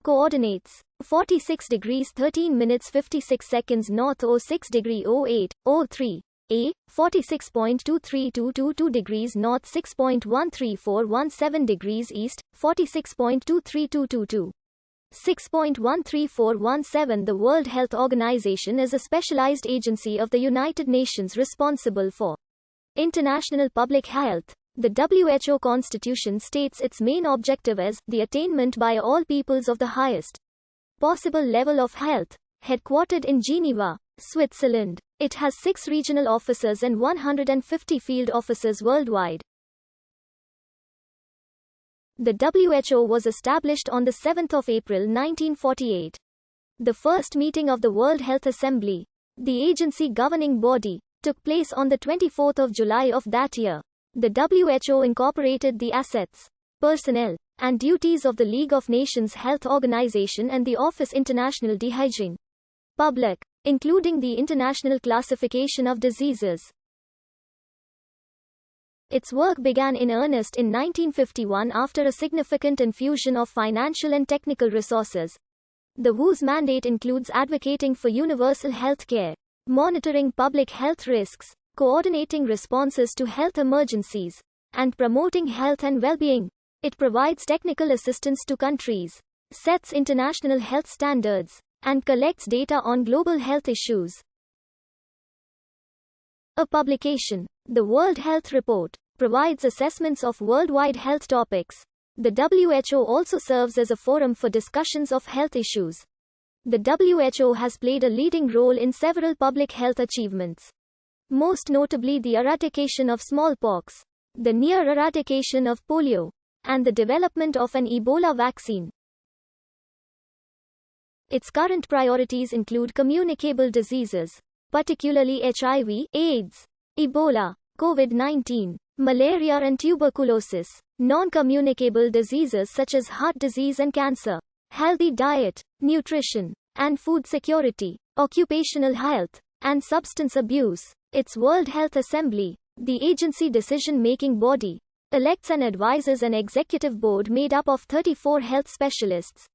Coordinates: 46 degrees 13 minutes 56 seconds north, 06 degree 08, 03. A. 46.23222 degrees north, 6.13417 degrees east, 46.23222. 6.13417. The World Health Organization is a specialized agency of the United Nations responsible for international public health. The WHO Constitution states its main objective as the attainment by all peoples of the highest possible level of health. Headquartered in Geneva, Switzerland, it has 6 regional offices and 150 field offices worldwide. The WHO was established on 7 April 1948. The first meeting of the World Health Assembly, the agency governing body, took place on 24 July of that year. The WHO incorporated the assets, personnel, and duties of the League of Nations Health Organization and the Office International de Hygiene Publique, including the International Classification of Diseases. Its work began in earnest in 1951 after a significant infusion of financial and technical resources. The WHO's mandate includes advocating for universal health care, monitoring public health risks, coordinating responses to health emergencies, and promoting health and well-being. It provides technical assistance to countries, sets international health standards, and collects data on global health issues. A publication, the World Health Report, provides assessments of worldwide health topics. The WHO also serves as a forum for discussions of health issues. The WHO has played a leading role in several public health achievements, most notably the eradication of smallpox, the near eradication of polio, and the development of an Ebola vaccine. Its current priorities include communicable diseases, particularly HIV, AIDS, Ebola, COVID-19, malaria and tuberculosis, non-communicable diseases such as heart disease and cancer, healthy diet, nutrition, and food security, occupational health, and substance abuse. Its World Health Assembly, the agency decision-making body, elects and advises an executive board made up of 34 health specialists.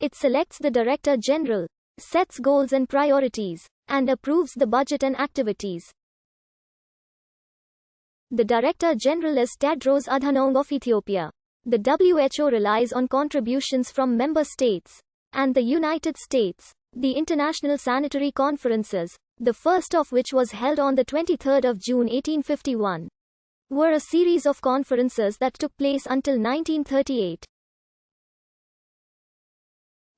It selects the Director General, sets goals and priorities, and approves the budget and activities. The Director General is Tedros Adhanom of Ethiopia. The WHO relies on contributions from member states and the United States. The International Sanitary Conferences, the first of which was held on 23 June 1851, were a series of conferences that took place until 1938.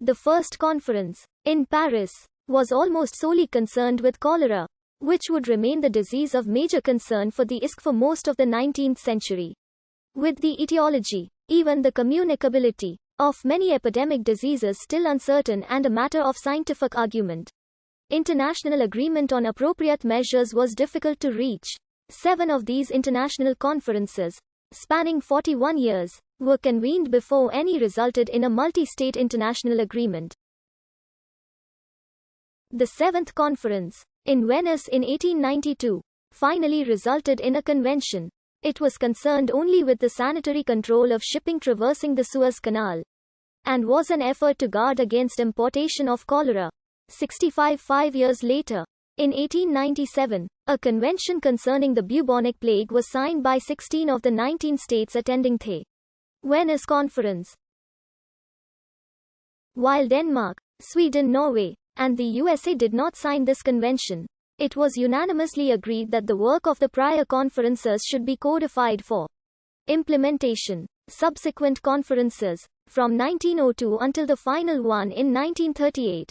The first conference, in Paris, was almost solely concerned with cholera, which would remain the disease of major concern for the ISC for most of the 19th century. With the etiology, even the communicability, of many epidemic diseases still uncertain and a matter of scientific argument, international agreement on appropriate measures was difficult to reach. 7 of these international conferences, spanning 41 years, were convened before any resulted in a multi-state international agreement. The 7th conference, in Venice in 1892, finally resulted in a convention. It was concerned only with the sanitary control of shipping traversing the Suez Canal, and was an effort to guard against importation of cholera. 5 years later, in 1897, a convention concerning the bubonic plague was signed by 16 of the 19 states attending the Venice Conference. While Denmark, Sweden, Norway, and the USA did not sign this convention, it was unanimously agreed that the work of the prior conferences should be codified for implementation. Subsequent conferences, from 1902 until the final one in 1938,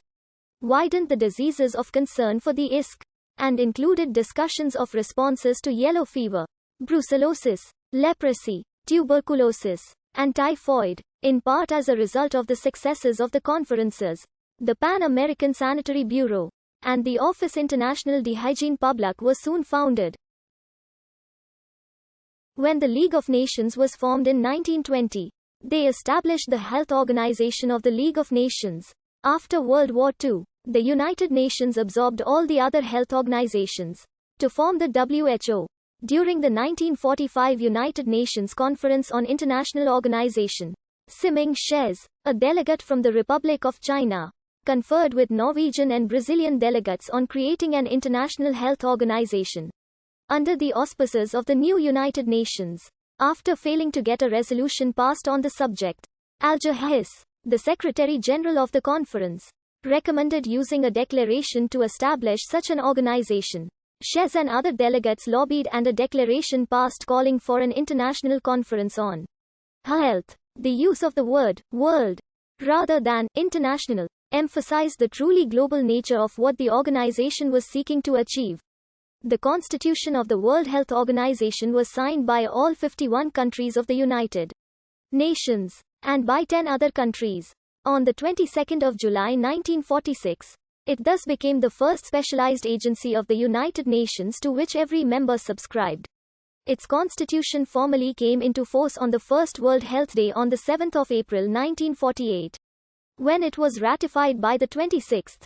widened the diseases of concern for the ISC, and included discussions of responses to yellow fever, brucellosis, leprosy, tuberculosis, and typhoid, in part as a result of the successes of the conferences. The Pan-American Sanitary Bureau and the Office International de Hygiene Publique were soon founded. When the League of Nations was formed in 1920, they established the Health Organization of the League of Nations. After World War II, the United Nations absorbed all the other health organizations to form the WHO. During the 1945 United Nations Conference on International Organization, Siming Shares, a delegate from the Republic of China, conferred with Norwegian and Brazilian delegates on creating an international health organization under the auspices of the new United Nations. After failing to get a resolution passed on the subject, Alger Hiss, the Secretary General of the conference, recommended using a declaration to establish such an organization. Shez and other delegates lobbied and a declaration passed calling for an international conference on health. The use of the word world rather than international emphasized the truly global nature of what the organization was seeking to achieve. The Constitution of the World Health Organization was signed by all 51 countries of the United Nations, and by 10 other countries. On the 22nd of July 1946, it thus became the first specialized agency of the United Nations to which every member subscribed. Its constitution formally came into force on the first World Health Day on the 7th of April 1948. When it was ratified by the 26th